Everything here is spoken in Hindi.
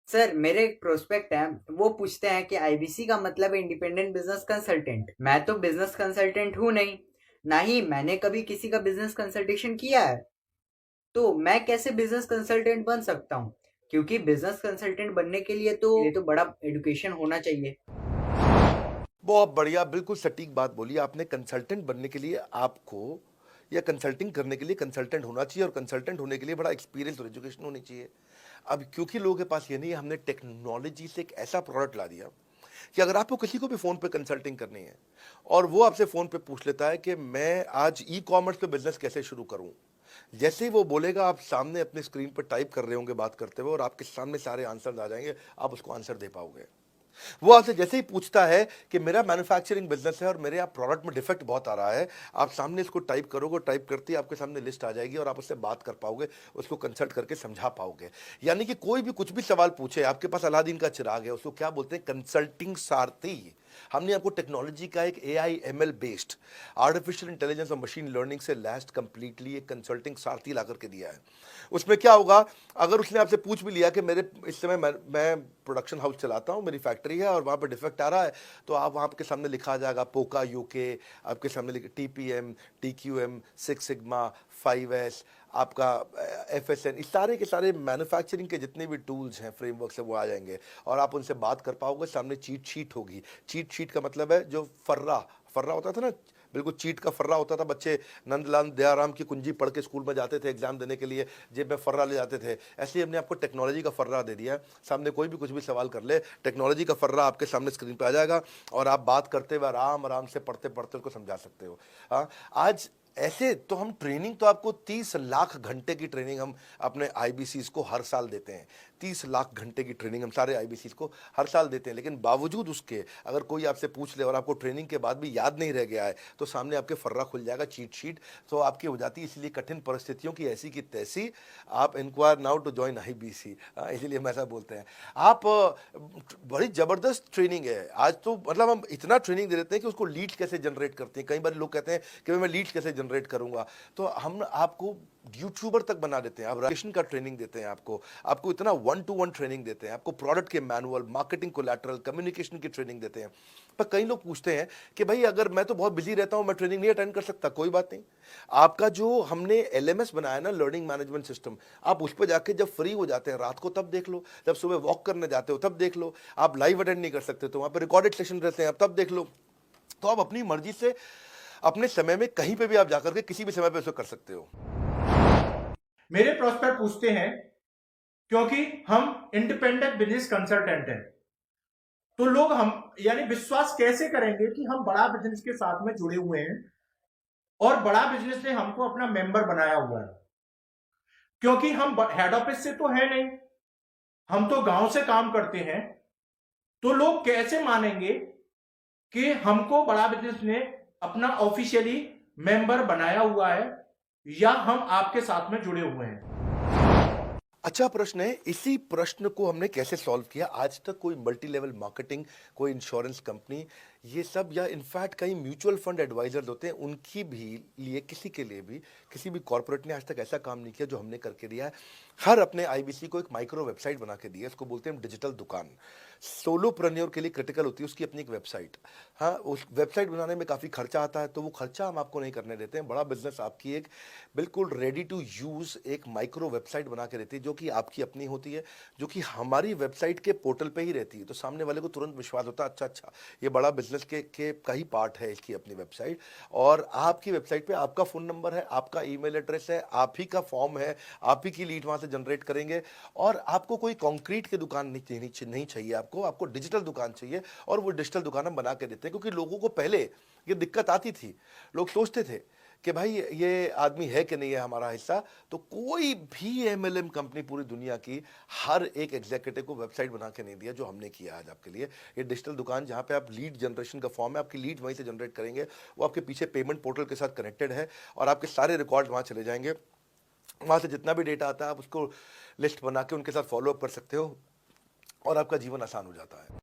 सर, मेरे एक प्रोस्पेक्ट है, वो पूछते हैं कि आईबीसी का मतलब है इंडिपेंडेंट बिजनेस कंसल्टेंट। मैं तो बिजनेस कंसल्टेंट हूँ नहीं, ना ही मैंने कभी किसी का बिजनेस कंसल्टेशन किया है। तो मैं कैसे बिजनेस कंसल्टेंट बन सकता हूँ? क्योंकि बिजनेस कंसल्टेंट बनने के लिए तो बड़ा एडुकेशन होना चाहिए। बहुत बढ़िया, बिल्कुल सटीक बात बोली आपने। कंसल्टेंट बनने के लिए आपको या कंसल्टिंग करने के लिए कंसल्टेंट होना चाहिए, और कंसल्टेंट होने के लिए बड़ा एक्सपीरियंस और एजुकेशन होनी चाहिए। अब क्योंकि लोगों के पास ये नहीं है, हमने टेक्नोलॉजी से एक ऐसा प्रोडक्ट ला दिया कि अगर आपको किसी को भी फ़ोन पे कंसल्टिंग करनी है और वो आपसे फ़ोन पे पूछ लेता है कि मैं आज ई कॉमर्स पे बिजनेस कैसे शुरू करूं, जैसे ही वो बोलेगा आप सामने अपने स्क्रीन पर टाइप कर रहे होंगे बात करते हुए, और आपके सामने सारे आंसर आ जाएंगे, आप उसको आंसर दे पाओगे। वो आपसे जैसे ही पूछता है कि मेरा मैन्युफैक्चरिंग बिजनेस है और मेरे यहाँ प्रोडक्ट में डिफेक्ट बहुत आ रहा है, आप सामने इसको टाइप करोगे, टाइप करते ही आपके सामने लिस्ट आ जाएगी और आप उससे बात कर पाओगे, उसको कंसल्ट करके समझा पाओगे। यानी कि कोई भी कुछ भी सवाल पूछे, आपके पास अलादीन का चिराग है, उसको क्या बोलते हैं? कंसल्टिंग सारथी। हमने आपको टेक्नोलॉजी का एक AI ML based artificial intelligence और मशीन लर्निंग से लैस्ड कंप्लीटली एक कंसल्टिंग सारथी ला करके दिया है। उसमें क्या होगा, अगर उसने आपसे पूछ भी लिया कि मेरे इस समय मैं प्रोडक्शन हाउस चलाता हूँ, मेरी फैक्ट्री है और वहाँ पर डिफेक्ट आ रहा है, तो आप वहाँ के सामने लिखा आ जाएगा पोका यूके, आपके सामने TPM, TQM, six sigma, 5S, आपका एफएसएन, इस सारे के सारे मैन्युफैक्चरिंग के जितने भी टूल्स हैं, फ्रेमवर्क से, वो आ जाएंगे और आप उनसे बात कर पाओगे। सामने चीट शीट होगी। चीट शीट का मतलब है जो फर्रा फर्रा होता था ना, बिल्कुल चीट का फर्रा होता था। बच्चे नंदलाल दयाराम की कुंजी पढ़ के स्कूल में जाते थे एग्जाम देने के लिए, जेब में फर्रा ले जाते थे। ऐसे ही हमने आपको टेक्नोलॉजी का फर्रा दे दिया है। सामने कोई भी कुछ भी सवाल कर ले, टेक्नोलॉजी का फर्रा आपके सामने स्क्रीन पे आ जाएगा और आप बात करते हुए आराम आराम से पढ़ते पढ़ते उसको समझा सकते हो। हाँ, आज ऐसे तो हम ट्रेनिंग तो आपको 30 लाख घंटे की ट्रेनिंग हम अपने आईबीसीज को हर साल देते हैं। 30 लाख घंटे की ट्रेनिंग हम सारे आईबीसीज को हर साल देते हैं, लेकिन बावजूद उसके अगर कोई आपसे पूछ ले और आपको ट्रेनिंग के बाद भी याद नहीं रह गया है, तो सामने आपके फर्रा खुल जाएगा, चीट शीट तो आपकी हो जाती है। इसलिए कठिन परिस्थितियों की ऐसी की तैसी, आप inquire now to join IBC, इसलिए हम ऐसा बोलते हैं। आप बड़ी जबरदस्त ट्रेनिंग है आज तो, मतलब हम इतना ट्रेनिंग दे देते हैं कि उसको लीड कैसे जनरेट करते हैं। कई बार लोग कहते हैं कि मैं लीड कैसे जनरेट करूंगा, तो हम आपको यूट्यूबर तक बना देते हैं। आप रेशन का ट्रेनिंग देते हैं, आपको आपको इतना 1 to 1 ट्रेनिंग देते हैं, आपको प्रोडक्ट के मैनुअल, मार्केटिंग कोलैटरल, कम्युनिकेशन की ट्रेनिंग देते हैं। पर कई लोग पूछते हैं कि भाई अगर मैं तो बहुत बिजी रहता हूं, मैं ट्रेनिंग नहीं अटेंड कर सकता। कोई बात नहीं, आपका जो हमने एलएमएस बनाया ना, लर्निंग मैनेजमेंट सिस्टम, आप उस पर जाके जब फ्री हो जाते हैं रात को तब देख लो, जब सुबह वॉक करने जाते हो तब देख लो। आप लाइव अटेंड नहीं कर सकते तो वहां पर रिकॉर्डेड सेशन रहते हैं, आप तब देख लो। तो आप अपनी मर्जी से अपने समय में कहीं पे भी आप जाकर के किसी भी समय पे उसको कर सकते हो। मेरे प्रोस्पेक्ट पूछते हैं, क्योंकि हम इंडिपेंडेंट बिजनेस कंसल्टेंट हैं, तो लोग हम यानी विश्वास कैसे करेंगे कि हम बड़ा बिजनेस के साथ में जुड़े हुए हैं और बड़ा बिजनेस ने हमको अपना मेंबर बनाया हुआ है। क्योंकि हम हेड ऑफिस से तो है नहीं, हम तो गांव से काम करते हैं। तो लोग कैसे मानेंगे कि हमको बड़ा बिजनेस ने अपना ऑफिशियली मेंबर बनाया हुआ है या हम आपके साथ में जुड़े हुए हैं। अच्छा प्रश्न है। इसी प्रश्न को हमने कैसे सॉल्व किया, आज तक कोई मल्टी लेवल मार्केटिंग, कोई इंश्योरेंस कंपनी, ये सब, या इनफैक्ट कई म्यूचुअल फंड एडवाइजर्स होते हैं, उनकी भी लिए किसी के लिए भी किसी भी कॉर्पोरेट ने आज तक ऐसा काम नहीं किया जो हमने करके दिया है। हर अपने आईबीसी को एक माइक्रो वेबसाइट बना के दी है, इसको बोलते हैं डिजिटल दुकान। सोलोप्रेन्योर के लिए क्रिटिकल होती है उसकी अपनी एक वेबसाइट। हाँ, उस वेबसाइट बनाने में काफ़ी खर्चा आता है, तो वो खर्चा हम आपको नहीं करने देते हैं। बड़ा बिजनेस आपकी एक बिल्कुल रेडी टू यूज़ एक माइक्रो वेबसाइट बना के देती है, जो कि आपकी अपनी होती है, जो कि हमारी वेबसाइट के पोर्टल पे ही रहती है। तो सामने वाले को तुरंत विश्वास होता है, अच्छा अच्छा, ये बड़ा बिजनेस के का ही पार्ट है इसकी अपनी वेबसाइट। और आपकी वेबसाइट पे आपका फ़ोन नंबर है, आपका ईमेल एड्रेस है, आप ही का फॉर्म है, आप ही की लीड वहाँ से जनरेट करेंगे। और आपको कोई कंक्रीट की दुकान नहीं चाहिए, आपको डिजिटल दुकान चाहिए। और वो डिजिटल दुकान हम बना के देते हैं, क्योंकि लोगों को पहले ये दिक्कत आती थी। लोग सोचते थे कि भाई ये आदमी है कि नहीं है हमारा हिस्सा। तो कोई भी एमएलएम कंपनी पूरी दुनिया की हर एक एग्जीक्यूटिव को वेबसाइट बना के नहीं दिया जो हमने किया आज आपके लिए। ये डिजिटल दुकान जहाँ पे आप लीड जनरेशन का फॉर्म है, आपकी लीड वहीं से जनरेट करेंगे, वो आपके पीछे पेमेंट पोर्टल के साथ कनेक्टेड है और आपके सारे रिकॉर्ड वहाँ चले जाएंगे। वहाँ से जितना भी डेटा आता है आप उसको लिस्ट बना के उनके साथ फॉलो अप कर सकते हो और आपका जीवन आसान हो जाता है।